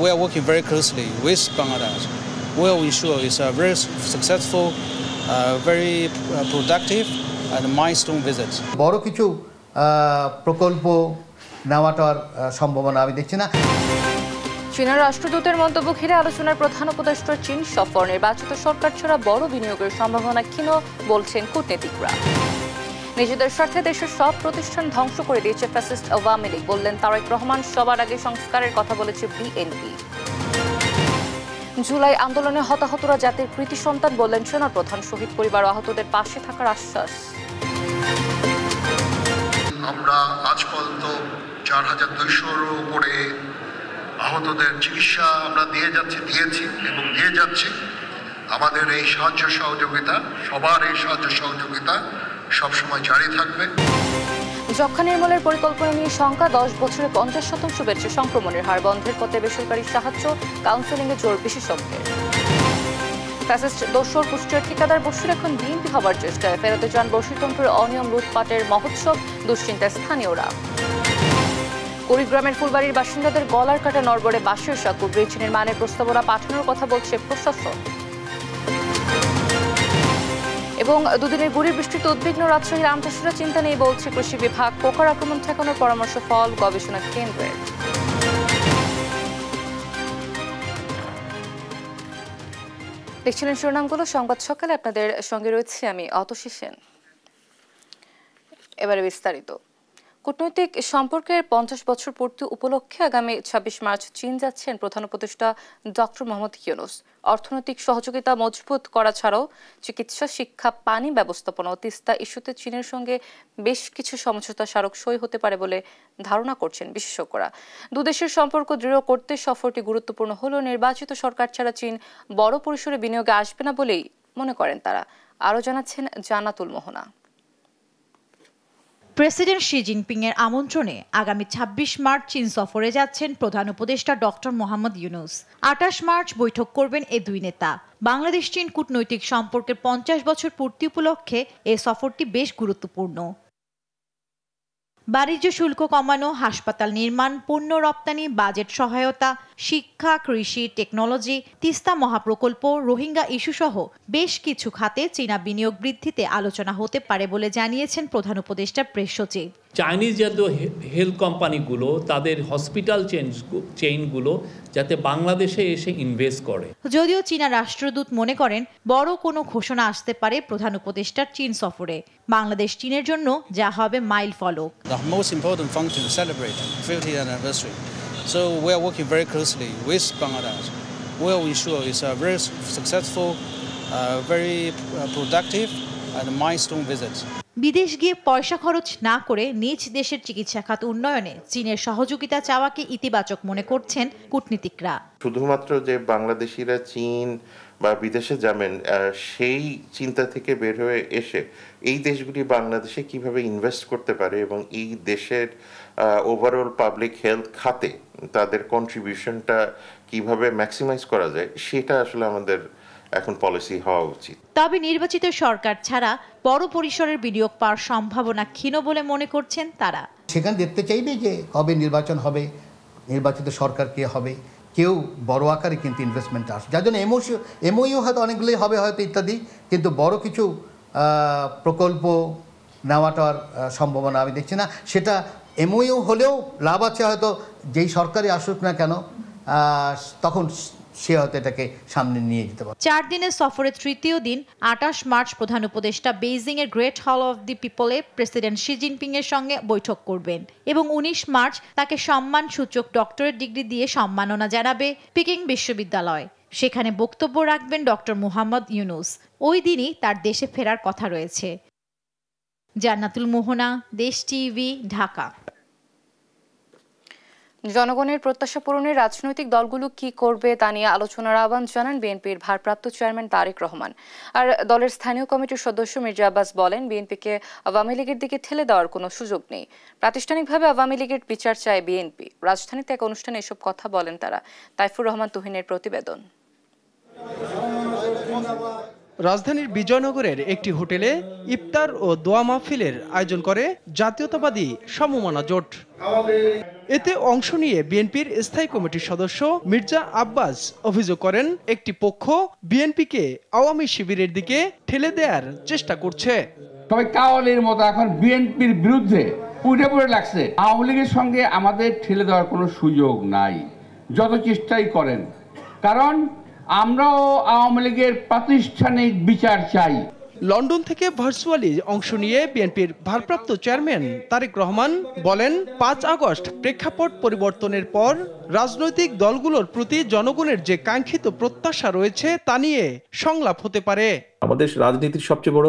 we are working very closely with Bangladesh. We will ensure it's a very successful, very productive and milestone visit. বড় কিছু প্রকল্প নেওয়াটার সম্ভাবনা আমি দেখছি না। চীনের রাষ্ট্রদূতের মন্তব্য ঘিরে আলোচনার প্রধান উপদেষ্টা চীন সফর, নির্বাচিত সরকার ছাড়া বড় বিনিয়োগের সম্ভাবনা ক্ষীণ বলছেন কূটনীতিকরা। নিজেদের স্বার্থে দেশের সব প্রতিষ্ঠান ধ্বংস করে দিয়েছে ফ্যাসিস্ট আওয়ামী লীগ, বললেন তারেক রহমান। সবার আগে সংস্কারের কথা বলেছে বিএনপি। জুলাই আন্দোলনে হতাহতরা জাতির কৃতি সন্তান, বললেন সেনাপ্রধান। শহীদ পরিবার আহতদের পাশে থাকার আশ্বাস। আমরা আজ পর্যন্ত 4200-এর উপরে আহতদের চিকিৎসা আমরা দিয়েছি এবং দিয়ে যাচ্ছি। আমাদের এই সাহায্য সহযোগিতা, সবার এই সাহায্য সহযোগিতা সবসময় জারি থাকবে। যক্ষ্মা নির্মূলের পরিকল্পনা নিয়ে শঙ্কা, 10 বছরে 50% বেড়েছে সংক্রমণের হার। বন্ধের পথে বেসরকারি সাহায্য, কাউন্সেলিংয়ে জোর বিশেষজ্ঞের। ফ্যাসিস্ট দোসর কুষ্টিয়ার ঠিকাদার বশির এখন বিএনপি হবার চেষ্টায়। ফেরতে যান বশিরতন্ত্রের অনিয়ম লুটপাটের মহোৎসব, দুশ্চিন্তায় স্থানীয়রা। কুড়িগ্রামের ফুলবাড়ির বাসিন্দাদের গলার কাটা নড়বড়ে বাঁশের সাঁকো, ব্রিজ নির্মাণের প্রস্তাবনা পাঠানোর কথা বলছে প্রশাসন। এবং দুদিনের গুড়ির বৃষ্টিতে উদ্বিগ্ন রাজশাহীর আম চাষিরা, চিন্তা নেই বলছে কৃষি বিভাগ। পোকার আক্রমণ ঠেকানোর পরামর্শ ফল গবেষণা কেন্দ্রের। দেখছিলেন শিরোনামগুলো। সংবাদ সকালে আপনাদের সঙ্গে রয়েছে আমি অতসী সেন। এবারে বিস্তারিত। কূটনৈতিক সম্পর্কের 50 বছর পূর্তি উপলক্ষে আগামী 26 মার্চ চীন যাচ্ছেন প্রধান উপদেষ্টা ডক্টর মোহাম্মদ ইউনূস। অর্থনৈতিক সহযোগিতা মজবুত করা ছাড়াও চিকিৎসা, শিক্ষা, পানি ব্যবস্থাপনা ও তিস্তা ইস্যুতে চীনের সঙ্গে বেশ কিছু সমঝোতা স্মারক সই হতে পারে বলে ধারণা করছেন বিশেষজ্ঞরা। দুদেশের সম্পর্ক দৃঢ় করতে সফরটি গুরুত্বপূর্ণ হলেও নির্বাচিত সরকার ছাড়া চীন বড় পরিসরে বিনিয়োগে আসবে না বলেই মনে করেন তারা। আরও জানাচ্ছেন জান্নাতুল মোহনা। প্রেসিডেন্ট শি জিনপিং এর আমন্ত্রণে আগামী 26 মার্চ চীন সফরে যাচ্ছেন প্রধান উপদেষ্টা ডক্টর মোহাম্মদ ইউনূস। 28 মার্চ বৈঠক করবেন এই দুই নেতা। বাংলাদেশ চীন কূটনৈতিক সম্পর্কের 50 বছর পূর্তি উপলক্ষে এই সফরটি বেশ গুরুত্বপূর্ণ। বাণিজ্য শুল্ক কমানো, হাসপাতাল নির্মাণ, পণ্য রপ্তানি, বাজেট সহায়তা, শিক্ষা, কৃষি, টেকনোলজি, তিস্তা মহাপ্রকল্প, রোহিঙ্গা ইস্যুসহ বেশ কিছু খাতে চীনা বিনিয়োগ বৃদ্ধিতে আলোচনা হতে পারে বলে জানিয়েছেন প্রধান উপদেষ্টা প্রেস সচিব। চাইনিজ জাতীয় হেলথ কোম্পানিগুলো তাদের হসপিটাল চেইনগুলো যাতে বাংলাদেশে এসে ইনভেস্ট করে। যদিও চীনা রাষ্ট্রদূত মনে করেন বড় কোনো ঘোষণা আসতে পারে প্রধান উপদেষ্টার চীন সফরে। বাংলাদেশ চীনের জন্য যা হবে মাইল ফলক। The most important function to celebrate 50th anniversary. So we are working very closely with Bangladesh. We will ensure it's a very successful, very productive and milestone visit. বিদেশ গিয়ে পয়সা খরচ না করে নিজ দেশের চিকিৎসা খাত উন্নয়নে চীনের সহযোগিতা চাওয়াকে ইতিবাচক মনে করছেন কূটনীতিকরা। শুধুমাত্র যে বাংলাদেশিরা চীন বা বিদেশে যাবেন সেই চিন্তা থেকে বের হয়ে এসে এই দেশগুলি বাংলাদেশে কিভাবে ইনভেস্ট করতে পারে এবং এই দেশের ওভারঅল পাবলিক হেলথ খাতে তাদের কন্ট্রিবিউশনটা কিভাবে ম্যাক্সিমাইজ করা যায় সেটা আসলে আমাদের এখন পলিসি হওয়া উচিত। তবে নির্বাচিত সরকার ছাড়া বড় পরিসরের বিনিয়োগ পাওয়ার সম্ভাবনা ক্ষীণ বলে মনে করছেন তারা। সেখানে দেখতে চাইবে যে কবে নির্বাচন হবে, নির্বাচিত সরকার কে হবে, কেউ বড় আকারে কিন্তু ইনভেস্টমেন্ট আসে, যার জন্য এমওইউ হয়তো অনেকগুলোই হবে হয়তো ইত্যাদি, কিন্তু বড় কিছু প্রকল্প নেওয়াটার সম্ভাবনা আমি দেখছি না। সেটা এমওইউ হলেও লাভ আছে হয়তো যেই সরকারই আসুক না কেন তখন সে হয়তো এটাকে সামনে নিয়ে যেতে পারে। 4 দিনের সফরের তৃতীয় দিন 28 মার্চ প্রধান উপদেষ্টা বেইজিং এর গ্রেট হল অফ দি পিপলে প্রেসিডেন্ট শি জিনপিং এর সঙ্গে বৈঠক করবেন এবং 19 মার্চ তাকে সম্মানসূচক ডক্টরেট ডিগ্রি দিয়ে সম্মাননা জানাবে পিকিং বিশ্ববিদ্যালয়। সেখানে বক্তব্য রাখবেন ডক্টর মোহাম্মদ ইউনূস। ওই দিনই তার দেশে ফেরার কথা রয়েছে। জান্নাতুল মোহনা, দেশ টিভি, ঢাকা। জনগণের প্রত্যাশা পূরণে রাজনৈতিক দলগুলো কি করবে তা নিয়ে আলোচনার আহ্বান জানান বিএনপির ভারপ্রাপ্ত চেয়ারম্যান তারেক রহমান। আর দলের স্থানীয় কমিটির সদস্য মির্জা আব্বাস বলেন, বিএনপিকে আওয়ামী লীগের দিকে ঠেলে দেওয়ার কোনো সুযোগ নেই। প্রাতিষ্ঠানিকভাবে আওয়ামী লীগের বিচার চায় বিএনপি। রাজধানীতে এক অনুষ্ঠানে এসব কথা বলেন তারা। তাইফুর রহমান তুহিনের প্রতিবেদন। রাজধানীর বিজয়নগরের একটি হোটেলে ইফতার ও দোয়া মাহফিলের আয়োজন করে জাতীয়তাবাদী সমমনা জোট। এতে অংশ নিয়ে বিএনপির স্থায়ী কমিটির সদস্য মির্জা আব্বাস অভিযোগ করেন, একটি পক্ষ বিএনপিকে আওয়ামী শিবিরের দিকে ঠেলে দেওয়ার চেষ্টা করছে। তবে কাওয়ালির মতো এখন বিএনপির বিরুদ্ধে উঠে পড়ে লাগছে। আওয়ামী লীগের সঙ্গে আমাদের ঠেলে দেওয়ার কোনো সুযোগ নাই, যত চেষ্টাই করেন, কারণ আমরাও আওয়ামী লীগের প্রাতিষ্ঠানিক বিচার চাই। লন্ডন থেকে ভার্চুয়ালি অংশ নিয়ে বিএনপির ভারপ্রাপ্ত চেয়ারম্যান তারেক রহমান বলেন, 5 আগস্ট প্রেক্ষাপট পরিবর্তনের পর রাজনৈতিক দলগুলোর প্রতি জনগণের যে কাঙ্ক্ষিত প্রত্যাশা রয়েছে তা নিয়ে সংলাপ হতে পারে। আমাদের রাজনীতির সবচেয়ে বড়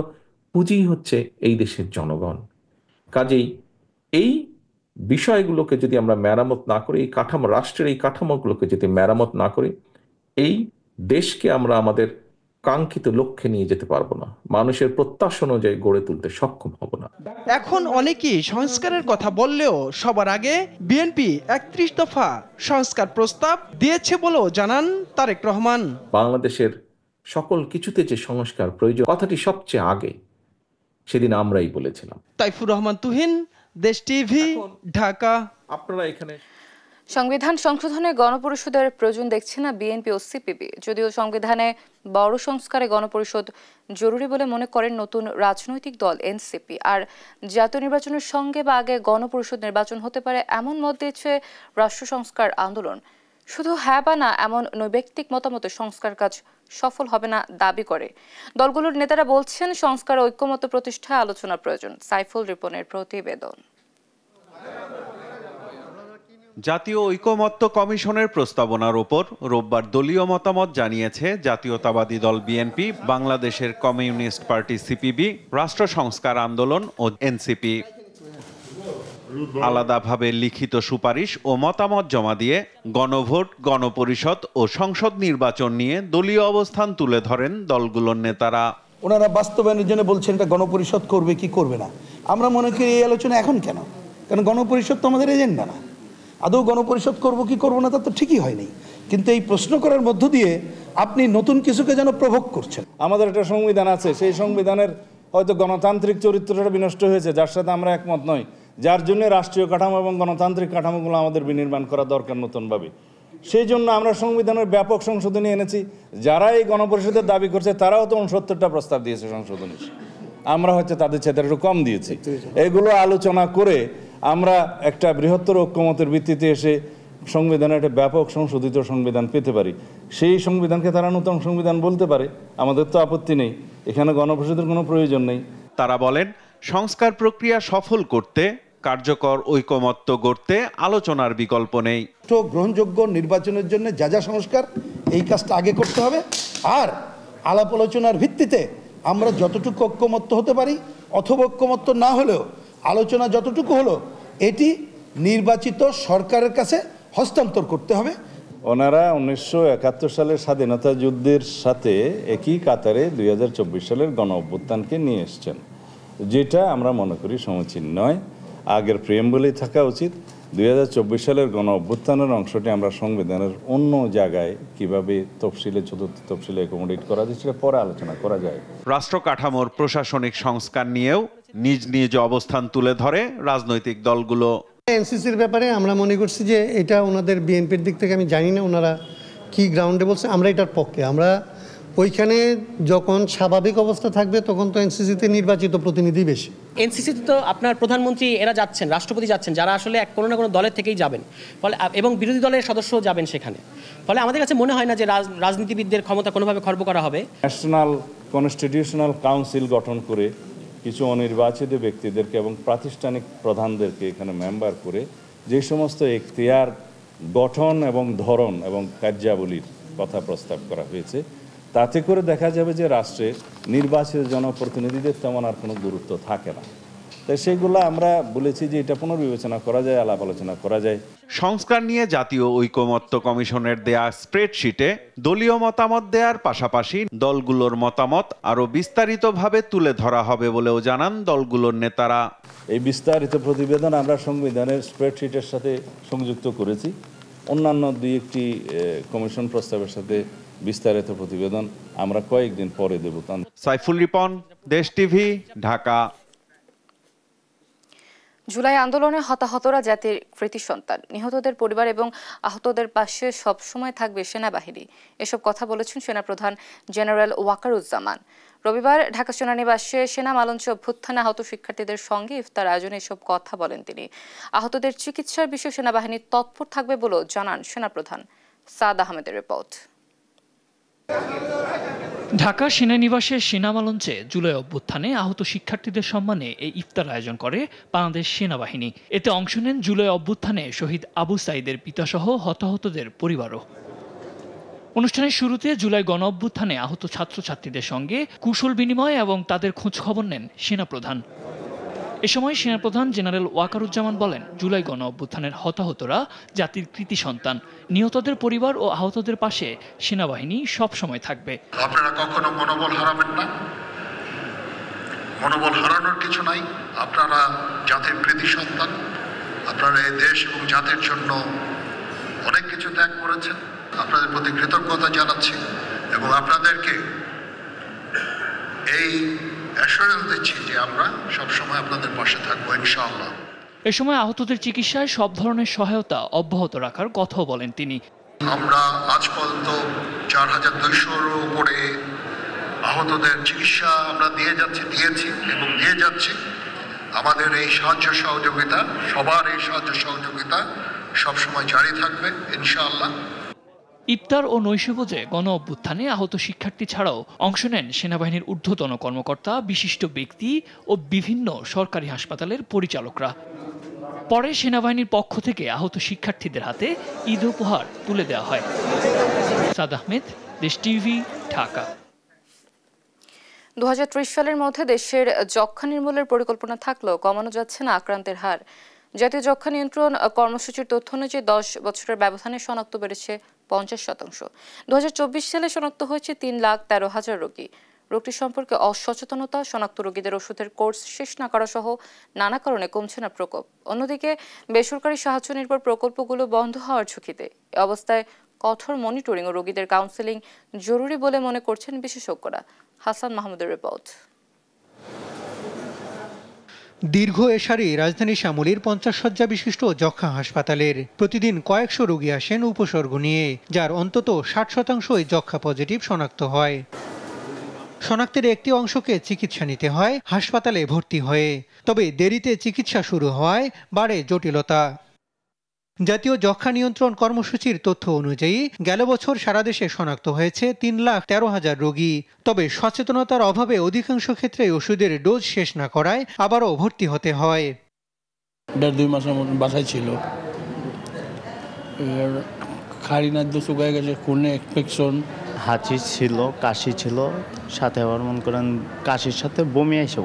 পুঁজি হচ্ছে এই দেশের জনগণ। কাজেই এই বিষয়গুলোকে যদি আমরা মেরামত না করি, এই কাঠামো, রাষ্ট্রের এই কাঠামোগুলোকে যদি মেরামত না করি, এই দেশকে আমরা আমাদের কাঙ্ক্ষিত লক্ষ্যে নিয়ে যেতে পারবো না, মানুষের প্রত্যাশা অনুযায়ী গড়ে তুলতে সক্ষম হব না। এখন অনেকেই সংস্কারের কথা বললেও সবার আগে বিএনপি 31 দফা সংস্কার প্রস্তাব দিয়েছে বলেও জানান তারেক রহমান। বাংলাদেশের সকল কিছুতে যে সংস্কার প্রয়োজন, কথাটি সবচেয়ে আগে সেদিন আমরাই বলেছিলাম। তাইফুর রহমান তুহিন, দেশ টিভি, ঢাকা। আপনারা এখানে সংবিধান সংশোধনে গণপরিষদের প্রয়োজন দেখছে না বিএনপি ও সিপিবি। যদিও সংবিধানে বড় সংস্কারে গণপরিষদ জরুরি বলে মনে করেন নতুন রাজনৈতিক দল এনসিপি। আর জাতীয় নির্বাচনের সঙ্গে বা আগে গণপরিষদ নির্বাচন হতে পারে এমন মত দিয়েছে রাষ্ট্র সংস্কার আন্দোলন। শুধু হ্যাঁ বা না এমন নৈবেক্তিক মতামতে সংস্কার কাজ সফল হবে না দাবি করে দলগুলোর নেতারা বলছেন, সংস্কার ঐক্যমত্য প্রতিষ্ঠায় আলোচনা প্রয়োজন। সাইফুল রিপনের প্রতিবেদন। জাতীয় ঐকমত্য কমিশনের প্রস্তাবনার ওপর রোববার দলীয় মতামত জানিয়েছে জাতীয়তাবাদী দল বিএনপি, বাংলাদেশের কমিউনিস্ট পার্টি সিপিবি, রাষ্ট্র সংস্কার আন্দোলন ও এনসিপি। আলাদাভাবে লিখিত সুপারিশ ও মতামত জমা দিয়ে গণভোট, গণপরিষদ ও সংসদ নির্বাচন নিয়ে দলীয় অবস্থান তুলে ধরেন দলগুলোর নেতারা। ওনারা বাস্তবায়নের জন্য বলছেন এটা গণপরিষদ করবে কি করবে না। আমরা মনে করি এই আলোচনা এখন কেন, কারণ গণপরিষদ তো আমাদের এজেন্ডা না। আদৌ গণপরিষদ করবো কি করবো না তা তো ঠিকই হয়নি, কিন্তু এই প্রশ্ন করার মধ্য দিয়ে আপনি নতুন কিছুকে যেন প্রভোগ করছেন। আমাদের একটা সংবিধান আছে, সেই সংবিধানের হয়তো গণতান্ত্রিক চরিত্রটা বিনষ্ট হয়েছে, যার সাথে আমরা একমত নই, যার জন্য রাষ্ট্রীয় কাঠামো এবং গণতান্ত্রিক কাঠামোগুলো আমাদের বিনির্মাণ করা দরকার নতুনভাবে। সেই জন্য আমরা সংবিধানের ব্যাপক সংশোধনী এনেছি। যারা এই গণপরিষদের দাবি করছে তারাও তো 69টা প্রস্তাব দিয়েছে সংশোধনী, আমরা হচ্ছে তাদের চেয়ে একটু কম দিয়েছি। এগুলো আলোচনা করে আমরা একটা বৃহত্তর ঐক্যমতের ভিত্তিতে এসে সংবিধানে একটা ব্যাপক সংশোধিত সংবিধান পেতে পারি। সেই সংবিধানকে তারা নতুন সংবিধান বলতে পারে, আমাদের তো আপত্তি নেই, এখানে গণপরিষদের কোনো প্রয়োজন নেই। তারা বলেন, সংস্কার প্রক্রিয়া সফল করতে, কার্যকর ঐকমত্য গড়তে আলোচনার বিকল্প নেই। গ্রহণযোগ্য নির্বাচনের জন্য যা যা সংস্কার, এই কাজটা আগে করতে হবে। আর আলাপ আলোচনার ভিত্তিতে আমরা যতটুকু ঐক্যমত্য হতে পারি, অথবা ঐক্যমত্য না হলেও আলোচনা যতটুকু হলো, এটি নির্বাচিত সরকারের কাছে হস্তান্তর করতে হবে। ওনারা 1971 সালের স্বাধীনতা যুদ্ধের সাথে একই কাতারে 2024 সালের গণ অভ্যুত্থানকে নিয়ে এসছেন, যেটা আমরা মনে করি সমীচীন নয়। আগের প্রিয়াম্বলেই থাকা উচিত। 2024 সালের গণ অভ্যুত্থানের অংশটি আমরা সংবিধানের অন্য জায়গায় কিভাবে তফসিলে, চতুর্থ তফসিলে অ্যাকোমোডেট করা যায় সেটা পরে আলোচনা করা যায়। রাষ্ট্র কাঠামোর প্রশাসনিক সংস্কার নিয়েও নিজ নিজ অবস্থান তুলে ধরে রাজনৈতিক দলগুলো। এনসিসির ব্যাপারে আমরা মনে করছি যে এটা ওনাদের বিএনপির দিক থেকে আমি জানি না ওনারা কি গ্রাউন্ডে বলছে, আমরা এটার পক্ষে। আমরা ওইখানে যখন স্বাভাবিক অবস্থা থাকবে তখন তো এনসিসিতে নির্বাচিত প্রতিনিধি বেশি। এনসিসিতে তো আপনার প্রধানমন্ত্রী এরা যাচ্ছেন, রাষ্ট্রপতি যাচ্ছেন, যারা আসলে কোনো না কোনো দলের থেকেই যাবেন, ফলে এবং বিরোধী দলের সদস্যও যাবেন সেখানে। ফলে আমাদের কাছে মনে হয় না যে রাজনীতিবিদদের ক্ষমতা কোনোভাবে খর্ব করা হবে। ন্যাশনাল কনস্টিটিউশনাল কাউন্সিল গঠন করে কিছু অনির্বাচিত ব্যক্তিদেরকে এবং প্রাতিষ্ঠানিক প্রধানদেরকে এখানে মেম্বার করে যে সমস্ত এখতিয়ার গঠন এবং ধরন এবং কার্যাবলীর কথা প্রস্তাব করা হয়েছে, তাতে করে দেখা যাবে যে রাষ্ট্রে নির্বাচিত জনপ্রতিনিধিদের তেমন আর কোনো গুরুত্ব থাকে না। তাই সেগুলো আমরা বলেছি যে এটা পুনর্বিবেচনা করা যায়, আলাপ আলোচনা করা যায়। সংস্কার নিয়ে জাতীয় ঐকমত্য কমিশনের দেয়া স্প্রেডশিটে দলীয় মতামত দেওয়ার পাশাপাশি দলগুলোর মতামত আরও বিস্তারিতভাবে তুলে ধরা হবে বলেও জানান দলগুলোর নেতারা। এই বিস্তারিত প্রতিবেদন আমরা সংবিধানের স্প্রেডশিটের সাথে সংযুক্ত করেছি, অন্যান্য দুই একটি কমিশন প্রস্তাবের সাথে বিস্তারিত প্রতিবেদন আমরা কয়েকদিন পরে দেব। সাইফুল রিপন, দেশ টিভি, ঢাকা। জুলাই আন্দোলনে হতাহতরা জাতির কৃতি সন্তান, নিহতদের পরিবার এবং আহতদের পাশে সবসময় থাকবে সেনাবাহিনী। এসব কথা বলেছেন সেনাপ্রধান জেনারেল ওয়াকারুজ্জামান। রবিবার ঢাকা সেনানিবাসে সেনা মালঞ্চ অভ্যুত্থানে আহত শিক্ষার্থীদের সঙ্গে ইফতার আয়োজনে এসব কথা বলেন তিনি। আহতদের চিকিৎসার বিষয়ে সেনাবাহিনী তৎপর থাকবে বলেও জানান সেনাপ্রধান। সাদ আহমেদের রিপোর্ট। ঢাকা সেনানিবাসের সেনামালঞ্চে জুলাই অভ্যুত্থানে আহত শিক্ষার্থীদের সম্মানে এই ইফতার আয়োজন করে বাংলাদেশ সেনাবাহিনী। এতে অংশ নেন জুলাই অভ্যুত্থানে শহীদ আবু সাঈদের পিতাসহ হতাহতদের পরিবারও। অনুষ্ঠানের শুরুতে জুলাই গণ অভ্যুত্থানে আহত ছাত্রছাত্রীদের সঙ্গে কুশল বিনিময় এবং তাদের খোঁজখবর নেন সেনাপ্রধান। এ সময় সেনাপ্রধান জেনারেল ওয়াকারুজ্জামান বলেন, জুলাই গণ অভ্যুত্থানের হতাহতরা জাতির কৃতি সন্তান, নিহতদের পরিবার ও আহতদের পাশে সেনাবাহিনী সব সময় থাকবে। আপনারা কখনো মনোবল হারাবেন না, মনোবল হারানোর কিছু নাই। আপনারা জাতির কৃতি সন্তান, আপনারা এই দেশ এবং জাতির জন্য অনেক কিছু ত্যাগ করেছেন। আপনাদের প্রতি কৃতজ্ঞতা জানাচ্ছি এবং আপনাদেরকে এই অ্যাসুরেন্স দিচ্ছি যে আমরা সবসময় আপনাদের পাশে থাকবো ইনশাআল্লাহ। এ সময় আহতদের চিকিৎসায় সব ধরনের সহায়তা অব্যাহত রাখার কথাও বলেন তিনি। আমরা আজ পর্যন্ত 4200-এর উপরে আহতদের চিকিৎসা আমরা দিয়েছি এবং দিয়ে যাচ্ছি। আমাদের এই সাহায্য সহযোগিতা, সবার এই সাহায্য সহযোগিতা সবসময় জারি থাকবে ইনশাআল্লাহ। ইফতার ও নৈশভোজে গণ অভ্যুত্থানে আহত শিক্ষার্থী ছাড়াও অংশ নেন সেনাবাহিনীর ঊর্ধ্বতন কর্মকর্তা, বিশিষ্ট ব্যক্তি ও বিভিন্ন সরকারি হাসপাতালের পরিচালকরা। পরে সেনাবাহিনীর পক্ষ থেকে আহত শিক্ষার্থীদের হাতে ঈদ উপহার তুলে দেওয়া হয়। সাদ আহমেদ, দেশ টিভি, ঢাকা। 2030 সালের মধ্যে দেশের যক্ষ্মা নির্মূলের পরিকল্পনা থাকলেও কমানো যাচ্ছে না আক্রান্তের হার। জাতীয় যক্ষ্মা নিয়ন্ত্রণ কর্মসূচির তথ্য অনুযায়ী 10 বছরের ব্যবধানে শনাক্ত বেড়েছে 50%। 2024 সালে শনাক্ত হয়েছে 3,13,000 রোগী। রোগটি সম্পর্কে অসচেতনতা, শনাক্ত রোগীদের ওষুধের কোর্স শেষ না করা সহ নানা কারণে কমছে না প্রকোপ। অন্যদিকে বেসরকারি সাহায্য নির্ভর প্রকল্পগুলো বন্ধ হওয়ার ঝুঁকিতে। এ অবস্থায় কঠোর মনিটরিং ও রোগীদের কাউন্সেলিং জরুরি বলে মনে করছেন বিশেষজ্ঞরা। হাসান মাহমুদের রিপোর্ট। দীর্ঘ এ সারি রাজধানী শ্যামলীর 50 শয্যা বিশিষ্ট যক্ষ্মা হাসপাতালের। প্রতিদিন কয়েকশো রোগী আসেন উপসর্গ নিয়ে, যার অন্তত 60%ই যক্ষ্মা পজিটিভ শনাক্ত হয়। শনাক্তের একটি অংশকে চিকিৎসা নিতে হয় হাসপাতালে ভর্তি হয়ে, তবে দেরিতে চিকিৎসা শুরু হওয়ায় বাড়ে জটিলতা। জাতীয় যক্ষ্মা নিয়ন্ত্রণ কর্মসূচির তথ্য অনুযায়ী গেল বছর সারা দেশে শনাক্ত হয়েছে 3,13,000 রোগী। তবে সচেতনতার অভাবে অধিকাংশ ক্ষেত্রে ওষুধের ডোজ শেষ না করায় আবারও ভর্তি হতে হয়। 1.5-2 মাসের মতো বাসায় ছিল, খাড়ি নাদ্য শুকায় গেছে, খুনে ইনফেকশন, হাঁচি ছিল, কাশি ছিল, সাথে আবার মনে করেন কাশির সাথে বমি এসে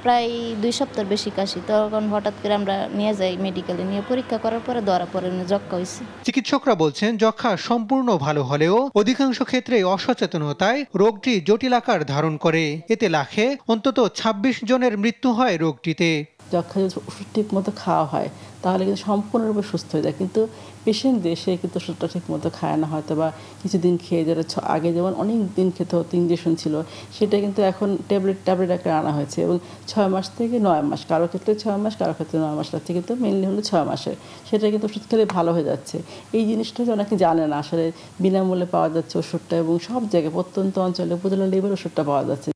প্রায় 2 সপ্তাহের বেশি কাশি। তখন হঠাৎ করে আমরা নিয়ে যাই মেডিকেলে, নিয়ে পরীক্ষা করার পরে ধরা পড়ে যক্ষ্মা হয়েছে। চিকিৎসকরা বলছেন যক্ষ্মা সম্পূর্ণ ভালো হলেও অধিকাংশ ক্ষেত্রে অসচেতনতায় রোগটি জটিল আকার ধারণ করে। এতে লাখে অন্তত 26 জনের মৃত্যু হয় রোগটিতে। যক্ষ্মা যদি ওষুধ ঠিক মতো খাওয়া হয় তাহলে কিন্তু সম্পূর্ণরূপে সুস্থ হয়ে যায়, কিন্তু পেশেন্ট দেশে কিন্তু ওষুধটা ঠিক মতো খায় না, হয়তো বা কিছুদিন খেয়ে যারা আগে যেমন অনেক দিন খেতে হতো, ইঞ্জেকশন ছিল, সেটা কিন্তু এখন ট্যাবলেট আকারে আনা হয়েছে এবং 6 মাস থেকে 9 মাস, কারো ক্ষেত্রে 6 মাস, কারো ক্ষেত্রে 9 মাস লাগছে, কিন্তু মেনলি হলো 6 মাসের। সেটা কিন্তু ওষুধ খেলে ভালো হয়ে যাচ্ছে। এই জিনিসটা অনেকে জানে না, আসলে বিনামূল্যে পাওয়া যাচ্ছে ওষুধটা এবং সব জায়গায় প্রত্যন্ত অঞ্চলে উপজেলা লেভেল ওষুধটা পাওয়া যাচ্ছে।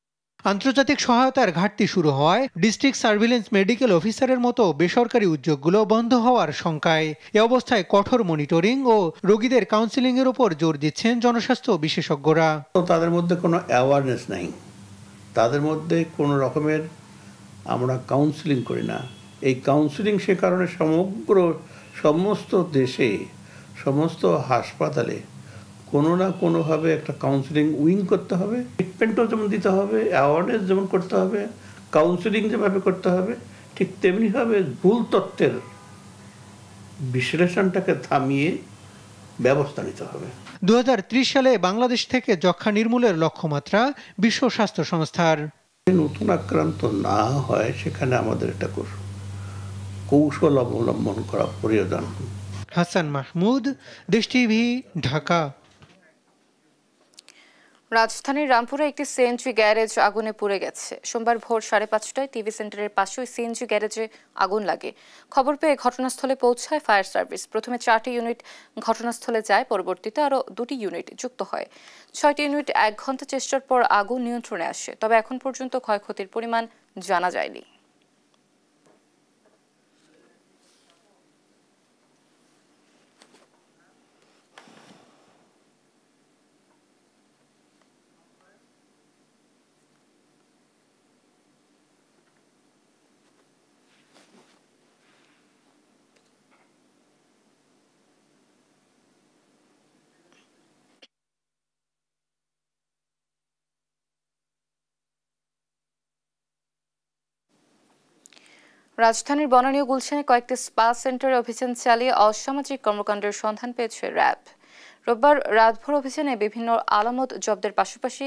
আন্তর্জাতিক সহায়তার ঘাটতি শুরু হওয়ায় ডিস্ট্রিক্ট সার্ভিলেন্স মেডিকেল অফিসারের মতো বেসরকারি উদ্যোগগুলো বন্ধ হওয়ার শঙ্কায়। এ অবস্থায় কঠোর মনিটরিং ও রোগীদের কাউন্সেলিং এর উপর জোর দিচ্ছেন জনস্বাস্থ্য বিশেষজ্ঞরা। তাদের মধ্যে কোনো অ্যাওয়ারনেস নাই, তাদের মধ্যে কোনো রকমের আমরা কাউন্সেলিং করি না। এই কাউন্সেলিং সে কারণে সমস্ত দেশে সমস্ত হাসপাতালে কোনো না কোনোভাবে একটা কাউন্সেলিং উইং করতে হবে, ট্রিটমেন্টও যেমন দিতে হবে, অ্যাওয়ারনেস যেমন করতে হবে, কাউন্সেলিং যেভাবে করতে হবে, ঠিক তেমনিভাবে ভুল তথ্যের বিশ্লেষণটাকে থামিয়ে ব্যবস্থা নিতে হবে। 2030 সালে বাংলাদেশ থেকে যক্ষ্মা নির্মূলের লক্ষ্যমাত্রা বিশ্ব স্বাস্থ্য সংস্থার। নতুন আক্রান্ত না হয় সেখানে আমাদের একটা কৌশল অবলম্বন করা প্রয়োজন। হাসান মাহমুদ, দেশ টিভি, ঢাকা। রাজধানীর রামপুরে একটি সিএনজি গ্যারেজ আগুনে পুড়ে গেছে। সোমবার ভোর 5:30টায় টিভি সেন্টারের পাশে ওই সিএনজি গ্যারেজে আগুন লাগে। খবর পেয়ে ঘটনাস্থলে পৌঁছায় ফায়ার সার্ভিস। প্রথমে 4টি ইউনিট ঘটনাস্থলে যায়, পরবর্তীতে আরও 2টি ইউনিট যুক্ত হয়। 6টি ইউনিট 1 ঘন্টা চেষ্টার পর আগুন নিয়ন্ত্রণে আসে, তবে এখন পর্যন্ত ক্ষয়ক্ষতির পরিমাণ জানা যায়নি। রাজধানীর বনানী ও গুলশানে কয়েকটি স্পা সেন্টারে অভিযান চালিয়ে অসামাজিক কর্মকাণ্ডের সন্ধান পেয়েছে র্যাব। রোববার রাতভর অভিযানে বিভিন্ন আলামত জব্দের পাশাপাশি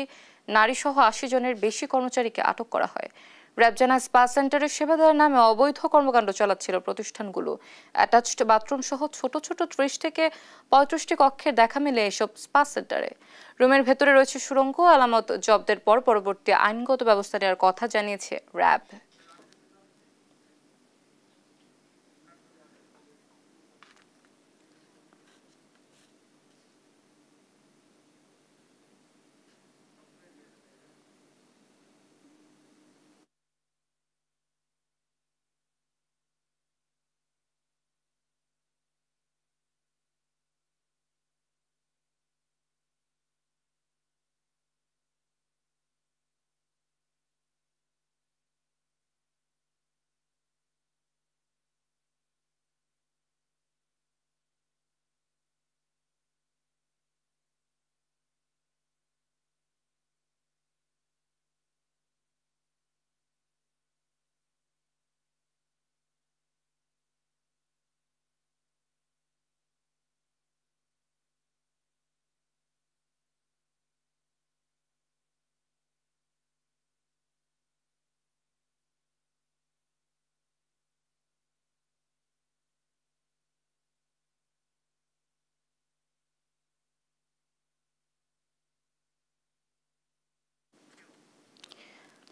নারীসহ 80 জনের বেশি কর্মচারীকে আটক করা হয়। র্যাব জানায়, স্পা সেন্টারের সেবা দেওয়ার নামে অবৈধ কর্মকাণ্ড চালাচ্ছিল প্রতিষ্ঠানগুলো। অ্যাটাচড বাথরুম সহ ছোট ছোট 30 থেকে 35টি কক্ষের দেখা মেলে এসব স্পা সেন্টারে। রুমের ভেতরে রয়েছে সুড়ঙ্গ। আলামত জব্দের পর পরবর্তী আইনগত ব্যবস্থা নেওয়ার কথা জানিয়েছে র্যাব।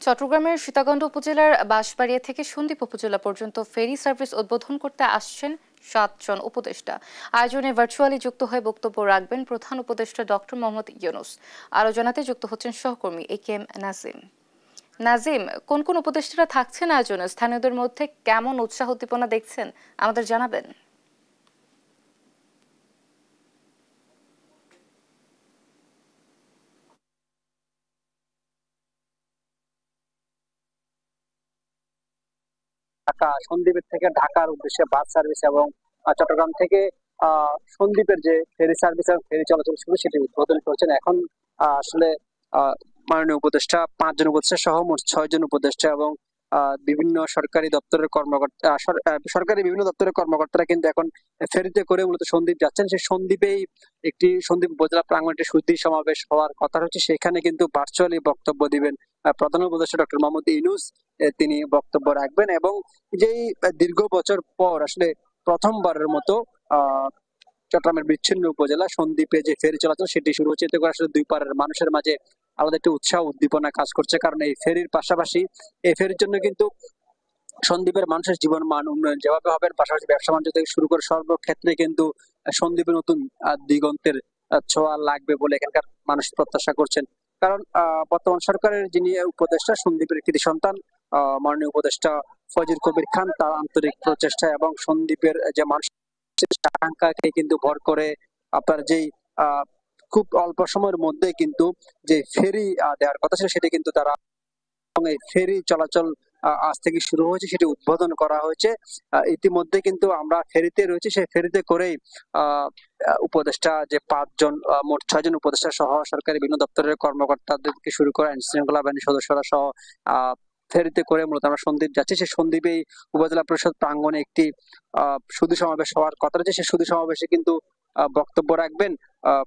চট্টগ্রামের সীতাকুণ্ড উপজেলার বাঁশবাড়িয়া থেকে সন্দ্বীপ উপজেলা পর্যন্ত ফেরি সার্ভিস উদ্বোধন করতে আসছেন 7 জন উপদেষ্টা। আয়োজনে ভার্চুয়ালি যুক্ত হয়ে বক্তব্য রাখবেন প্রধান উপদেষ্টা ডক্টর মোহাম্মদ ইউনূস। আরও জানাতে যুক্ত হচ্ছেন সহকর্মী AKM নাজিম। নাজিম, কোন কোন উপদেষ্টারা থাকছেন আয়োজনে? স্থানীয়দের মধ্যে কেমন উৎসাহ উদ্দীপনা দেখছেন আমাদের জানাবেন। ঢাকা সন্দ্বীপের থেকে ঢাকার উদ্দেশ্যে বাস সার্ভিস এবং চট্টগ্রাম থেকে সন্দ্বীপের যে ফেরি সার্ভিস এবং ফেরি চলাচল শুরু সেটি উদ্বোধন করছেন। এখন আসলে মাননীয় উপদেষ্টা 5 জন উপদেষ্টা সহ মোট 6 জন উপদেষ্টা এবং বিভিন্ন সরকারি দপ্তরের কর্মকর্তা সরকারি বিভিন্ন দপ্তরের কর্মকর্তারা কিন্তু এখন ফেরিতে করে মূলত সন্দ্বীপ যাচ্ছেন। সেই সন্দ্বীপেই একটি সন্দ্বীপ উপজেলা প্রাঙ্গণে সুধী সমাবেশ হওয়ার কথা হচ্ছে। সেখানে কিন্তু ভার্চুয়ালি বক্তব্য দিবেন প্রধান উপদেষ্টা ডক্টর মোহাম্মদ ইউনূস। তিনি বক্তব্য রাখবেন এবং যেই দীর্ঘ বছর পর আসলে প্রথমবারের মতো চট্টগ্রামের বিচ্ছিন্ন উপজেলা সন্দ্বীপে যে ফেরি চলাচল সেটি শুরু হচ্ছে। এতে করে আসলে দুই পারের মানুষের মাঝে আলাদা একটি উৎসাহ উদ্দীপনা কাজ করছে, কারণ এই ফেরির পাশাপাশি এই ফেরির জন্য কিন্তু সন্দ্বীপের মানুষের জীবন মান উন্নয়ন যেভাবে হবে, পাশাপাশি ব্যবসা বাণিজ্য থেকে শুরু করে সর্বক্ষেত্রে কিন্তু সন্দ্বীপে নতুন দিগন্তের ছোঁয়া লাগবে বলে এখানকার মানুষ প্রত্যাশা করছেন। কারণ বর্তমান সরকারের যিনি উপদেষ্টা, সন্দ্বীপের কৃতি সন্তান মাননীয় উপদেষ্টা ফয়জুল কবির খান, তার আন্তরিক প্রচেষ্টা এবং সন্দ্বীপের যে মানুষের আকাঙ্ক্ষাকে কিন্তু ভর করে আপনার যেই খুব অল্প সময়ের মধ্যে কিন্তু যে ফেরি দেওয়ার কথা ছিল সেটি কিন্তু তারা এই ফেরি চলাচল আজ থেকে শুরু হয়েছে, সেটি উদ্বোধন করা হয়েছে। ইতিমধ্যে কিন্তু আমরা ফেরিতে রয়েছে, সেই ফেরিতে করেই উপদেষ্টা যে 5 জন মোট 6 জন উপদেষ্টা সহ সরকারি বিভিন্ন দপ্তরের কর্মকর্তাদেরকে শুরু করে আইন শৃঙ্খলা বাহিনীর সদস্যরা সহ ফেরিতে করে মূলত আমরা সন্দ্বীপ যাচ্ছি। সেই সন্দ্বীপে উপজেলা পরিষদ প্রাঙ্গণে একটি সুধী সমাবেশ হওয়ার কথা রয়েছে। সেই সুধী সমাবেশে কিন্তু বক্তব্য রাখবেন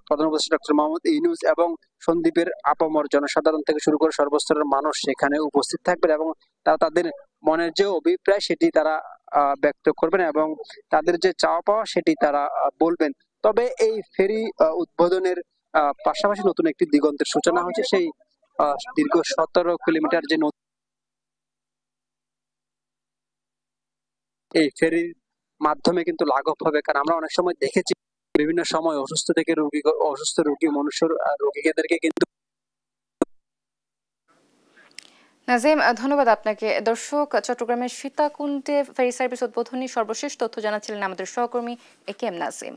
প্রধান উপদেষ্টা ডক্টর মোহাম্মদ ইউনূস এবং সন্দ্বীপের আপামর জনসাধারণ থেকে শুরু করে সর্বস্তরের মানুষ সেখানে উপস্থিত থাকবেন এবং তারা তাদের মনের যে অভিপ্রায় সেটি তারা ব্যক্ত করবেন এবং তাদের যে চাওয়া পাওয়া সেটি তারা বলবেন। তবে এই ফেরি উদ্বোধনের পাশাপাশি নতুন একটি দিগন্তের সূচনা হচ্ছে। সেই দীর্ঘ 17 কিলোমিটার যে এই ফেরির মাধ্যমে কিন্তু লাঘব হবে, কারণ আমরা অনেক সময় দেখেছি বিভিন্ন সময় অসুস্থ রোগী রোগীদেরকে কিন্তু। নাজিম, ধন্যবাদ আপনাকে। দর্শক, চট্টগ্রামের সীতাকুণ্ডে ফেরি সার্ভিস উদ্বোধনী সর্বশেষ তথ্য জানাচ্ছিলেন আমাদের সহকর্মী একেএম নাজিম।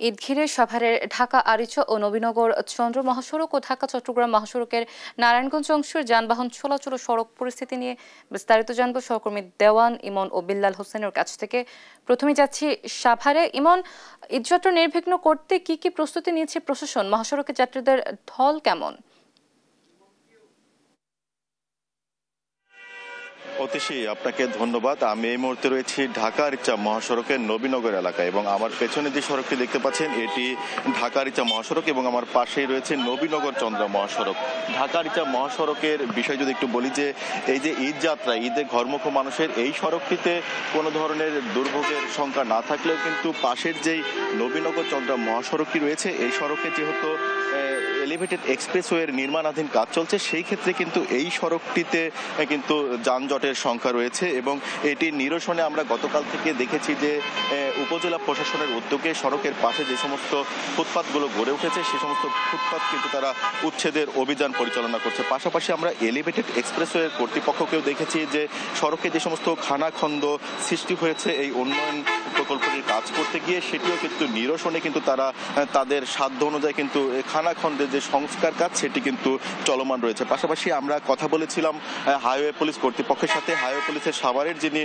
ঈদ ঘিরে সাভারের ঢাকা আরিচা ও নবীনগর চন্দ্র মহাসড়ক ও ঢাকা চট্টগ্রাম মহাসড়কের নারায়ণগঞ্জ অংশের যানবাহন চলাচল ও সড়ক পরিস্থিতি নিয়ে বিস্তারিত জানবো সহকর্মী দেওয়ান, ইমন ও বিল্লাল হোসেনের কাছ থেকে। প্রথমে যাচ্ছি সাভারে। ইমন, ঈদযাত্রা নির্বিঘ্ন করতে কি কি প্রস্তুতি নিয়েছে প্রশাসন? মহাসড়কে যাত্রীদের ঢল কেমন? অতিশী, আপনাকে ধন্যবাদ। আমি এই মুহূর্তে রয়েছি ঢাকা আরিচা মহাসড়কের নবীনগর এলাকায় এবং আমার পেছনে যে সড়কটি দেখতে পাচ্ছেন এটি ঢাকা আরিচা মহাসড়ক এবং আমার পাশেই রয়েছে নবীনগর চন্দ্র মহাসড়ক। ঢাকা আরিচা মহাসড়কের বিষয় যদি একটু বলি, যে এই যে ঈদ যাত্রা, ঈদে ঘরমুখ মানুষের এই সড়কটিতে কোনো ধরনের দুর্ভোগের সংখ্যা না থাকলেও কিন্তু পাশের যেই নবীনগর চন্দ্র মহাসড়কটি রয়েছে এই সড়কে যেহেতু এলিভেটেড এক্সপ্রেসওয়ের নির্মাণাধীন কাজ চলছে, সেই ক্ষেত্রে কিন্তু এই সড়কটিতে কিন্তু যানজটের সংখ্যা রয়েছে এবং এটি নিরসনে আমরা গতকাল থেকে দেখেছি যে উপজেলা প্রশাসনের উদ্যোগে সড়কের পাশে যে সমস্ত ফুটপাতগুলো গড়ে উঠেছে সে সমস্ত ফুটপাত কিন্তু তারা উচ্ছেদের অভিযান পরিচালনা করছে। পাশাপাশি আমরা এলিভেটেড এক্সপ্রেসওয়ের কর্তৃপক্ষকেও দেখেছি যে সড়কে যে সমস্ত খানাখন্দ সৃষ্টি হয়েছে এই উন্নয়ন প্রকল্পটির কাজ করতে গিয়ে সেটিও কিন্তু নিরসনে কিন্তু তারা তাদের সাধ্য অনুযায়ী কিন্তু খানাখন্দের যে সংস্কার কাজ সেটি কিন্তু চলমান রয়েছে। পাশাপাশি আমরা কথা বলেছিলাম হাইওয়ে পুলিশ কর্তৃপক্ষের সাথে। হাইওয়ে পুলিশের সাভারের যিনি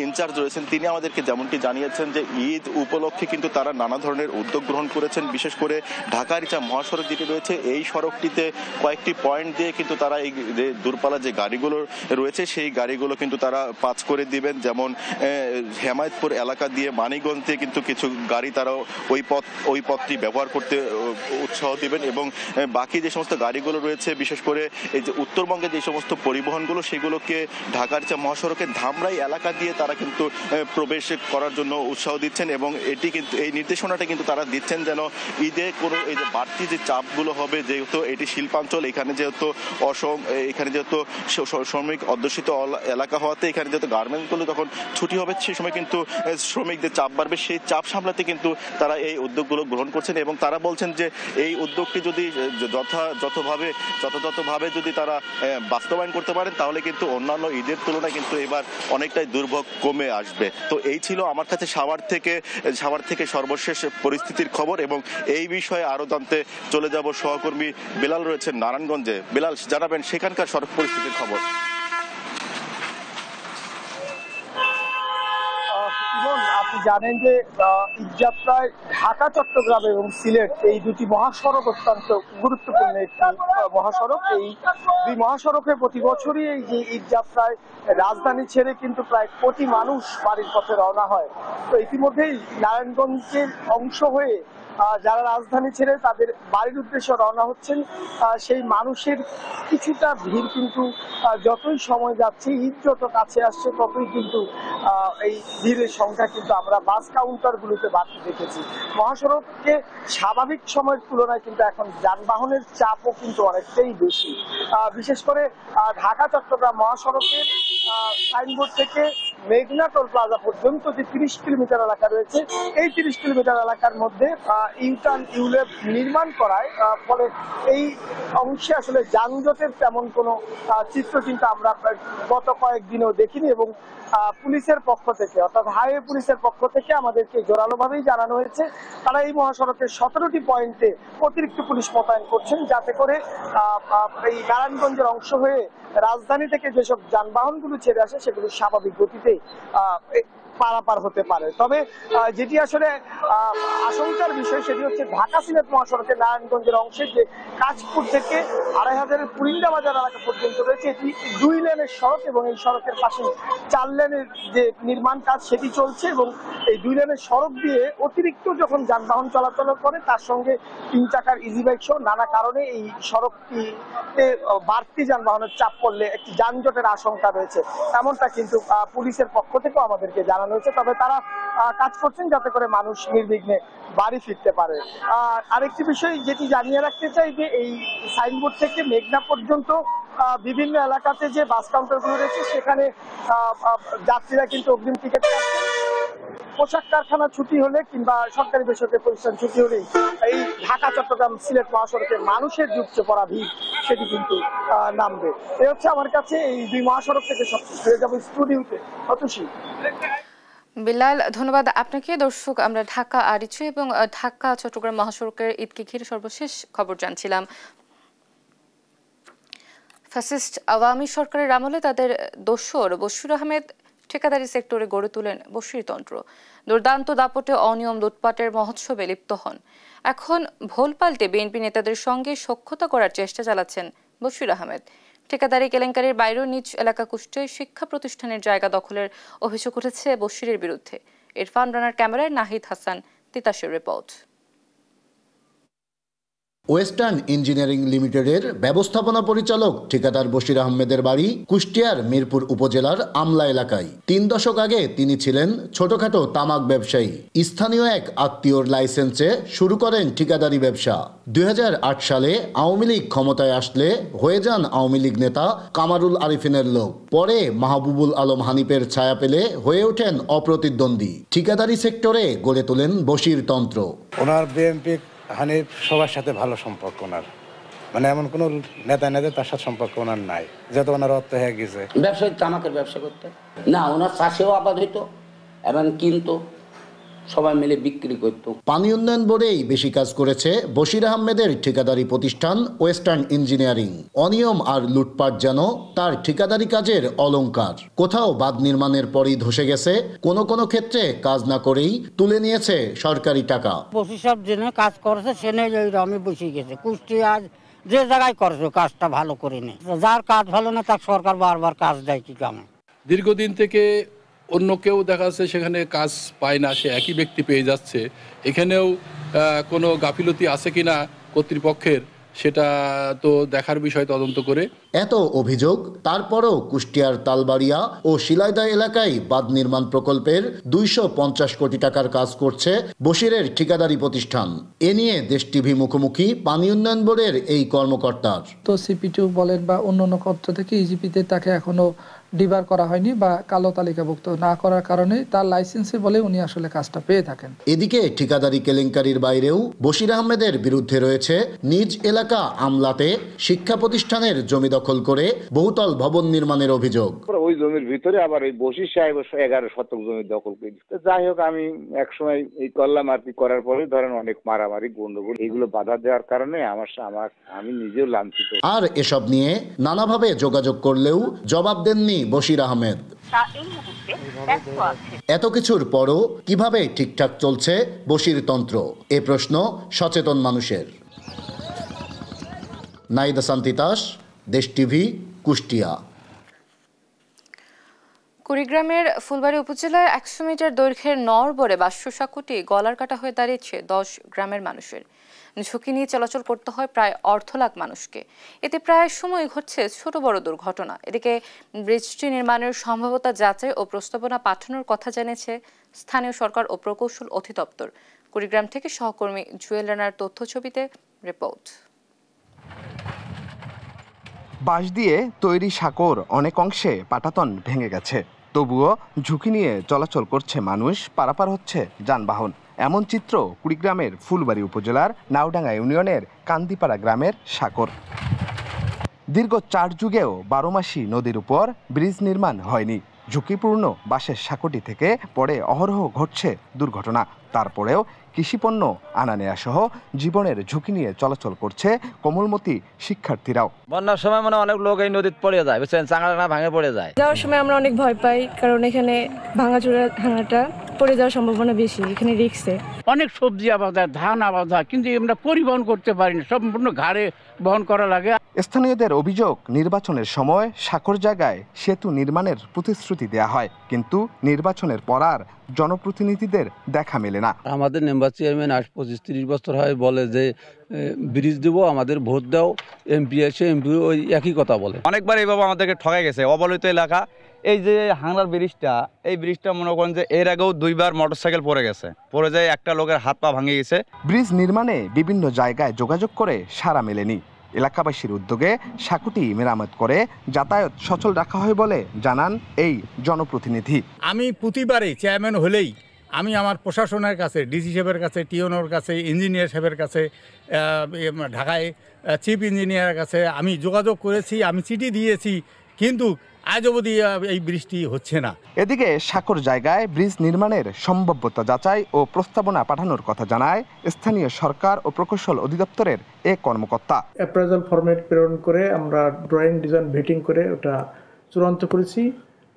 ইনচার্জ রয়েছেন তিনি আমাদেরকে যেমনটি জানিয়েছেন যে ঈদ উপলক্ষে কিন্তু তারা নানা ধরনের উদ্যোগ গ্রহণ করেছেন। বিশেষ করে ঢাকা আরিচা মহাসড়ক যেটি রয়েছে এই সড়কটিতে কয়েকটি পয়েন্ট দিয়ে কিন্তু তারা এই দূরপাল্লা যে গাড়িগুলো রয়েছে সেই গাড়িগুলো কিন্তু তারা পাঁচ করে দিবেন। যেমন হেমায়তপুর এলাকা দিয়ে মানিকগঞ্জ দিয়ে কিন্তু কিছু গাড়ি তারা ওই পথটি ব্যবহার করতে উৎসাহ দিবেন এবং বাকি যে সমস্ত গাড়িগুলো রয়েছে বিশেষ করে এই যে উত্তরবঙ্গে যে সমস্ত পরিবহনগুলো সেগুলোকে ঢাকা আরিচা মহাসড়কের ধামরাই এলাকা দিয়ে তারা কিন্তু প্রবেশ করার জন্য উৎসাহ দিচ্ছেন এবং এটি কিন্তু এই নির্দেশনাটা কিন্তু তারা দিচ্ছেন যেন ঈদে কোনো এই যে বাড়তি যে চাপগুলো হবে, যেহেতু এটি শিল্পাঞ্চল, এখানে যেহেতু শ্রমিক অধ্যুষিত এলাকা হওয়াতে এখানে যেহেতু গার্মেন্টসগুলো তখন ছুটি হবে সেই সময় কিন্তু শ্রমিকদের চাপ বাড়বে, সেই চাপ সামলাতে কিন্তু তারা এই উদ্যোগগুলো গ্রহণ করছেন এবং তারা বলছেন যে এই উদ্যোগটি যদি যথাযথভাবে যদি তারা বাস্তবায়ন করতে পারেন তাহলে কিন্তু অন্যান্য ঈদের তুলনায় কিন্তু এবার অনেকটাই দুর্ভোগ কমে আসবে। তো এই ছিল আমার কাছে সাভার থেকে সর্বশেষ পরিস্থিতির খবর এবং এই বিষয়ে আরো জানতে চলে যাব সহকর্মী বিলাল রয়েছেন নারায়ণগঞ্জে। বিলাল, জানাবেন সেখানকার সড়ক পরিস্থিতির খবর। আপনি জানেন যে ঈদযাত্রায় ঢাকা চট্টগ্রাম এবং সিলেট এই দুটি মহাসড়ক অত্যন্ত গুরুত্বপূর্ণ একটি মহাসড়ক। এই দুই মহাসড়কে প্রতি বছরই এই যে ঈদযাত্রায় রাজধানী ছেড়ে কিন্তু প্রায় কোটি মানুষ বাড়ির পথে রওনা হয়। তো ইতিমধ্যেই নারায়ণগঞ্জের অংশ হয়ে যারা রাজধানী ছেড়ে তাদের বাড়ির উদ্দেশ্যে রওনা হচ্ছেন সেই মানুষের কিছুটা ভিড় কিন্তু যতই সময় যাচ্ছে, ঈদ যত কাছে আসছে ততই কিন্তু এই ভিড়ের সংখ্যা কিন্তু আমরা বাস কাউন্টারগুলোতে বাড়তে দেখেছি। মহাসড়কে স্বাভাবিক সময়ের তুলনায় কিন্তু এখন যানবাহনের চাপও কিন্তু অনেকটাই বেশি। বিশেষ করে ঢাকা চট্টগ্রাম মহাসড়কের সাইনবোর্ড থেকে মেঘনা টোল প্লাজা পর্যন্ত যে 30 কিলোমিটার এলাকা রয়েছে এই 30 কিলোমিটার এলাকার মধ্যে ইউটার্ন ইউলেভ নির্মাণ করায় ফলে এই অংশে আসলে যানজটের তেমন কোনো চিত্র কিন্তু আমরা গত কয়েকদিনেও দেখিনি এবং পুলিশের পক্ষ থেকে অর্থাৎ হাইওয়ে পুলিশের পক্ষ থেকে আমাদেরকে জোরালোভাবেই জানানো হয়েছে তারা এই মহাসড়কের 17টি পয়েন্টে অতিরিক্ত পুলিশ মোতায়েন করছেন যাতে করে এই নারায়ণগঞ্জের অংশ হয়ে রাজধানী থেকে যেসব যানবাহনগুলো ছেড়ে আসে সেগুলো স্বাভাবিক গতিতে পারাপার হতে পারে। তবে যেটি আসলে আশঙ্কার বিষয় সেটি হচ্ছে ঢাকা সিলেট মহাসড়কের নারায়ণগঞ্জের অংশে যে কাজপুর থেকে 2500 পুরিন্দা বাজার এলাকা পর্যন্ত রয়েছে এটি 2 লেনের সড়ক এবং এই সড়কের পাশে 4 লেনের যে নির্মাণ কাজ সেটি চলছে এবং এই 2 লেনের সড়ক দিয়ে অতিরিক্ত যখন যানবাহন চলাচল করে তার সঙ্গে 3 চাকার ইজি বাইক সহ নানা কারণে এই সড়কটিতে বাড়তি যানবাহনের চাপ পড়লে একটি যানজটের আশঙ্কা রয়েছে, এমনটা কিন্তু পুলিশের পক্ষ থেকেও আমাদেরকে জানানো জানানো হয়েছে। তবে তারা কাজ করছেন যাতে করে মানুষ নির্বিঘ্নে বাড়ি ফিরতে পারে। আরেকটি বিষয় যেটি জানিয়ে রাখতে চাই যে এই সাইনবোর্ড থেকে মেঘনা পর্যন্ত বিভিন্ন এলাকাতে যে বাস কাউন্টারগুলো রয়েছে সেখানে যাত্রীরা কিন্তু অগ্রিম টিকিট কাটছেন। পোশাক কারখানা ছুটি হলে কিংবা সরকারি বেসরকারি প্রতিষ্ঠান ছুটি হলেই এই ঢাকা চট্টগ্রাম সিলেট মহাসড়কে মানুষের উপচে পড়া ভিড় সেটি কিন্তু নামবে। এ হচ্ছে আমার কাছে এই দুই মহাসড়ক থেকে সবচেয়ে ফিরে যাবো স্টুডিওতে। অতসী বিলাল, ধন্যবাদ আপনাকে। দর্শক, আমরা ঢাকা আরিচু এবং ঢাকা চট্টগ্রাম মহাসড়কের ঈদকে ঘিরে সর্বশেষ খবর জানছিলাম। ফ্যাসিস্ট আওয়ামী সরকারের আমলে তাদের দোসর বশির আহমেদ ঠিকাদারি সেক্টরে গড়ে তোলেন বশিরতন্ত্র। দুর্দান্ত দাপটে অনিয়ম লুটপাটের মহোৎসবে লিপ্ত হন। এখন ভোল পাল্টে বিএনপি নেতাদের সঙ্গে সখ্যতা করার চেষ্টা চালাচ্ছেন বশির আহমেদ। ঠিকাদারি কেলেঙ্কারির বাইরেও নিজ এলাকা কুষ্টিয়ায় শিক্ষা প্রতিষ্ঠানের জায়গা দখলের অভিযোগ উঠেছে বশিরের বিরুদ্ধে। ইরফান রানার ক্যামেরায় নাহিদ হাসান তিতাসের রিপোর্ট। ওয়েস্টার্ন ইঞ্জিনিয়ারিং লিমিটেডের ব্যবস্থাপনা পরিচালক ঠিকাদার বশির আহমেদের বাড়ি কুষ্টিয়ার মিরপুর উপজেলার আমলা এলাকায়। 3 দশক আগে তিনি ছিলেন ছোটখাটো তামাক ব্যবসায়ী। স্থানীয় এক আত্মীয়র লাইসেন্সে শুরু করেন ঠিকাদারি ব্যবসা। 2008 সালে আওয়ামী লীগ ক্ষমতায় আসলে হয়ে যান আওয়ামী লীগ নেতা কামারুল আরিফিনের লোক। পরে মাহবুবুল আলম হানিফের ছায়া পেলে হয়ে ওঠেন অপ্রতিদ্বন্দ্বী। ঠিকাদারি সেক্টরে গড়ে তোলেন বশির তন্ত্র। ওনার বিএনপি হানিফ সবার সাথে ভালো সম্পর্ক ওনার, মানে এমন কোন নেতা তার সাথে সম্পর্ক ওনার নাই, যেহেতু ওনার অর্থ হয়ে গেছে। ব্যবসায়ী তামাকের ব্যবসা করতে না, ওনার চাষেও আবাদ হইতো এবং কিন্তু সবাই মিলে বিক্রি করতো। পানি উন্নয়ন বোর্ডেই বেশি কাজ করেছে বশির আহমেদের ঠিকাদারি প্রতিষ্ঠান ওয়েস্টার্ন ইঞ্জিনিয়ারিং। অনিয়ম আর লুটপাট যেন তার ঠিকাদারি কাজের অলংকার। কোথাও বাঁধ নির্মাণের পরই ধসে গেছে, কোনো কোনো ক্ষেত্রে কাজ না করেই তুলে নিয়েছে সরকারি টাকা। বশির সাহেব যেখানে কাজ করেছে সেখানে আমি বসে গেছে। কুষ্টিয়া যে জায়গায় করেছে কাজটা ভালো করে নেই, যার কাজ ভালো না তার সরকার বারবার কাজ দেয় কি কামে। দীর্ঘদিন থেকে অন্য কেউ দেখা যাচ্ছে সেখানে কাজ পায় না, সে একই ব্যক্তি পেয়ে যাচ্ছে। এখানেও কোনো গাফিলতি আছে কিনা কর্তৃপক্ষের সেটা তো দেখার বিষয়, তদন্ত করে। এত অভিযোগ তারপরও কুষ্টিয়ার তালবাড়িয়া ও শিলাইদা এলাকায় বাঁধ নির্মাণ প্রকল্পের 250 কোটি টাকার কাজ করছে বশিরের ঠিকাদারি প্রতিষ্ঠান। এ নিয়ে দেশ টিভি মুখোমুখি পানি উন্নয়ন বোর্ডের এই কর্মকর্তার। তো সিপিটু বলেন বা অন্যান্য কর্তা থেকে ইজিপিতে তাকে এখনো ডিবার করা হয়নি বা কালো তালিকাভুক্ত না করার কারণে তার লাইসেন্সে বলে উনি আসলে কাজটা পেয়ে থাকেন। এদিকে ঠিকাদারি কেলেঙ্কারির বাইরেও বশির আহমেদের বিরুদ্ধে রয়েছে নিজ এলাকা আমলাতে শিক্ষা প্রতিষ্ঠানের জমি দখল করে বহুতল ভবন নির্মাণের অভিযোগ। ওই জমির ভিতরে আবার ওই বশির সাহেব 11 শতক জমি দখল করে দিচ্ছে। যাই হোক, আমি একসময় এই করলাম আর কি, করার পরে ধরেন অনেক মারামারি গন্ডগোল এগুলো বাধা দেওয়ার কারণে আমি নিজেও লাঞ্ছিত। আর এসব নিয়ে নানাভাবে যোগাযোগ করলেও জবাব দেননি বশির আহমেদ। এত কিছুর পরও কিভাবে ঠিকঠাক চলছে বশির তন্ত্র, এ প্রশ্ন সচেতন মানুষের। নাহিদ হাসান তিতাস, দেশ টিভি, কুষ্টিয়া। কুড়িগ্রামের ফুলবাড়ী উপজেলায় 100 মিটার দৈর্ঘ্যের নরবরে বাস্যসাঁকুটি গলার কাটা হয়ে দাঁড়িয়েছে 10 গ্রামের মানুষের। ঝুঁকি নিয়ে চলাচল করতে হয় প্রায় 1.5 লাখ মানুষকে। এতে প্রায় সময় ঘটছে ছোট বড় দুর্ঘটনা। এদিকে ব্রিজটি নির্মাণের সম্ভাব্যতা যাচাই ও প্রস্তাবনা পাঠানোর কথা জানিয়েছে স্থানীয় সরকার ও প্রকৌশল অধিদপ্তর। কুড়িগ্রাম থেকে সহকর্মী জুয়েল রানার তথ্য ছবিতে রিপোর্ট। বাঁশ দিয়ে তৈরি সাঁকোর অনেক অংশে পাটাতন ভেঙে গেছে, তবুও ঝুঁকি নিয়ে চলাচল করছে মানুষ, পারাপার হচ্ছে যানবাহন। এমন চিত্র কুড়িগ্রামের ফুলবাড়ী উপজেলার নাওডাঙ্গা ইউনিয়নের কান্দিপাড়া গ্রামের সাঁকোর। দীর্ঘ 4 যুগেও 12 মাসি নদীর উপর ব্রিজ নির্মাণ হয়নি। ঝুঁকিপূর্ণ বাঁশের সাঁকোটি থেকে পড়ে অহরহ ঘটছে দুর্ঘটনা। তারপরেও কৃষিপণ্য আনা নেয়া সহ জীবনের ঝুঁকি নিয়ে চলাচল করছে কোমলমতি শিক্ষার্থীরাও। বন্যার সময় মানে অনেক লোক এই নদীতে পড়ে যায়, বুঝছেন, চাঙা ভাঙে পড়ে যায়। যাওয়ার সময় আমরা অনেক ভয় পাই, কারণ এখানে ভাঙাচোরা ভাঙাটা পড়ে যাওয়ার সম্ভাবনা বেশি, এখানে রিস্কে। অনেক সবজি আবাদ হয়, ধান আবাদ হয়, কিন্তু আমরা পরিবহন করতে পারি না, সম্পূর্ণ ঘাড়ে বহন করা লাগে। স্থানীয়দের অভিযোগ, নির্বাচনের সময় সাঁকোর জায়গায় সেতু নির্মাণের প্রতিশ্রুতি দেয়া হয়, কিন্তু নির্বাচনের পর আর জনপ্রতিনিধিদের দেখা মেলে না। আমাদের মেম্বার চেয়ারম্যান 25-30 বছর হয় বলে যে ব্রিজ দেবো, আমাদের ভোট দাও, এমপি এসে এমপি ওই একই কথা বলে। অনেকবার এইভাবে আমাদেরকে ঠকাই গেছে। অবহেলিত এলাকা, এই যে হাংলার ব্রিজটা, এই ব্রিজটা মনে করেন যে এর আগেও 2 বার মোটরসাইকেল পড়ে গেছে, পড়ে যায় একটা লোকের হাত পা ভাঙে গেছে। ব্রিজ নির্মাণে বিভিন্ন জায়গায় যোগাযোগ করে সাড়া মেলেনি। এলাকাবাসীর উদ্যোগে সাঁকুটি মেরামত করে যাতায়াত সচল রাখা হয় বলে জানান এই জনপ্রতিনিধি। আমি প্রতিবারই চেয়ারম্যান হলেই আমি আমার প্রশাসনের কাছে, ডিসি সাহেবের কাছে, টিওনোর কাছে, ইঞ্জিনিয়ার সাহেবের কাছে, ঢাকায় চিফ ইঞ্জিনিয়ারের কাছে আমি যোগাযোগ করেছি, আমি চিঠি দিয়েছি, কিন্তু আজ অবধি এই বৃষ্টি হচ্ছে না। এদিকে সাঁকোর জায়গায় ব্রিজ নির্মাণের সম্ভাব্যতা যাচাই ও প্রস্তাবনা পাঠানোর কথা জানায় স্থানীয় সরকার ও প্রকৌশল অধিদপ্তরের এক কর্মকর্তা। অ্যাপ্রাইজাল ফরম্যাট প্রেরণ করে আমরা ড্রয়িং ডিজাইন ভেটিং করে ওটা চূড়ান্ত করেছি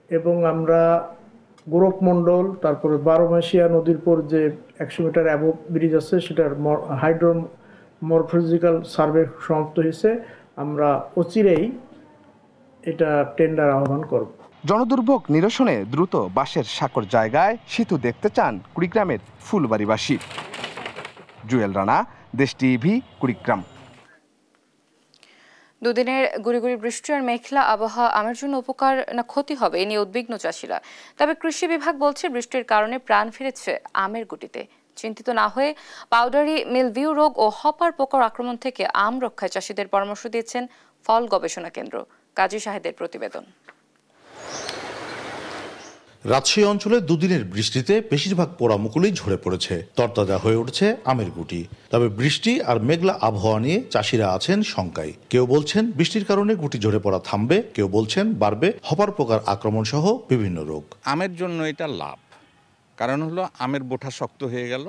এবং আমরা গোরখমণ্ডল, তারপরে 12মাসিয়া নদীর পর যে 100 মিটার অ্যাবভ ব্রিজ আছে সেটার হাইড্রোমরফোলজিক্যাল সার্ভে সমাপ্ত হয়েছে। আমরা অচিরেই এটা টেন্ডার আহ্বান করব। জনদুর্ভোগ নিরসনে দ্রুত বাঁশের সাঁকোর জায়গায় সেতু দেখতে চান কুড়িগ্রামের ফুলবাড়িবাসী। জুয়েল রানা, দেশ টিভি, কুড়িগ্রাম। দুদিনের গুড়ি গুড়ি বৃষ্টি আর মেঘলা আবহাওয়া আমের জন্য উপকার না ক্ষতি হবে এ নিয়ে উদ্বিগ্ন চাষিরা। তবে কৃষি বিভাগ বলছে বৃষ্টির কারণে প্রাণ ফিরেছে আমের গুটিতে। চিন্তিত না হয়ে পাউডারি মিলভিউ রোগ ও হপার পোকার আক্রমণ থেকে আম রক্ষায় চাষিদের পরামর্শ দিয়েছেন ফল গবেষণা কেন্দ্র। কাজী শাহেদের প্রতিবেদন। রাজশাহী অঞ্চলে দুদিনের বৃষ্টিতে বেশিরভাগ পোড়ামুকুলই ঝরে পড়েছে, তরতাজা হয়ে উঠছে আমের গুটি। তবে বৃষ্টি আর মেঘলা আবহাওয়া নিয়ে চাষিরা আছেন শঙ্কায়। কেউ বলছেন বৃষ্টির কারণে গুটি ঝরে পড়া থামবে, কেউ বলছেন বাড়বে হপার পোকার আক্রমণ সহ বিভিন্ন রোগ। আমের জন্য এটা লাভ, কারণ হলো আমের বোঠা শক্ত হয়ে গেল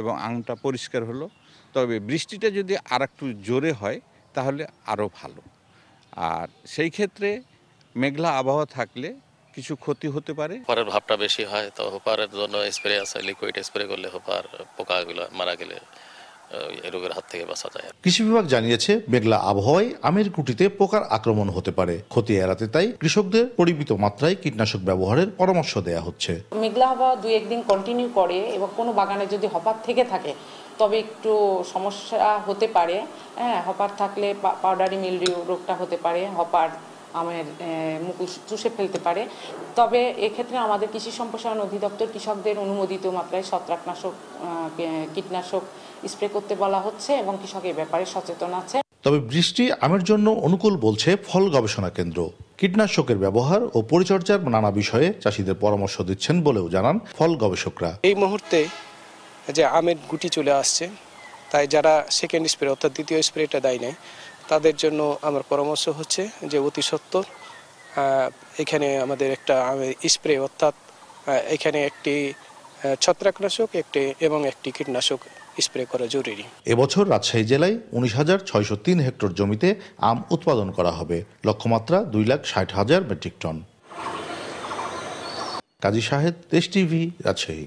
এবং আমটা পরিষ্কার হলো। তবে বৃষ্টিটা যদি আর একটু জোরে হয় তাহলে আরও ভালো। আর সেই ক্ষেত্রে মেঘলা আবহাওয়া থাকলে কিছু ক্ষতি হতে পারে। হোপারের ভাবটা বেশি হয়, তো হোপারের জন্য স্প্রে আছে, লিকুইড স্প্রে করলে হোপার পোকাগুলো মারা গেলে এই রোগের হাত থেকে বাঁচা যায়। কৃষি বিভাগ জানিয়েছে মেঘলা আবহাওয়ায় আমের গুটিতে পোকার আক্রমণ হতে পারে। ক্ষতি এড়াতে তাই কৃষকদের পরিমিত মাত্রায় কীটনাশক ব্যবহারের পরামর্শ দেওয়া হচ্ছে। মেঘলা আবহাওয়া 2-1 দিন কন্টিনিউ করে এবং কোনো বাগানে যদি হপার থেকে থাকে তবে একটু সমস্যা হতে পারে। হ্যাঁ, হপার থাকলে পাউডারি মিলডিউ রোগটা হতে পারে, হপার আমের মুকুল চুষে ফেলতে পারে। তবে এক্ষেত্রে আমাদের কৃষি সম্প্রসারণ অধিদপ্তর কৃষকদের অনুমোদিত মাত্রায় ছত্রাকনাশক কীটনাশক স্প্রে করতে বলা হচ্ছে এবং কৃষক এই ব্যাপারে সচেতন আছে। তবে বৃষ্টি আমের জন্য অনুকূল বলছে ফল গবেষণা কেন্দ্র। কীটনাশকের ব্যবহার ও পরিচর্যার নানা বিষয়ে চাষিদের পরামর্শ দিচ্ছেন বলেও জানান ফল গবেষকরা। এই মুহূর্তে যে আমের গুটি চলে আসছে, তাই যারা সেকেন্ড স্প্রে অর্থাৎ দ্বিতীয় স্প্রেটা দেয় না তাদের জন্য আমার পরামর্শ হচ্ছে যে অতি সত্বর এখানে আমাদের একটা স্প্রে অর্থাৎ এখানে একটি ছত্রাকনাশক এবং একটি কীটনাশক স্প্রে করা জরুরি। এবছর রাজশাহী জেলায় 19,603 হেক্টর জমিতে আম উৎপাদন করা হবে। লক্ষ্যমাত্রা 2,60,000 মেট্রিক টন। কাজী শাহেদ, দেশ টিভি, রাজশাহী।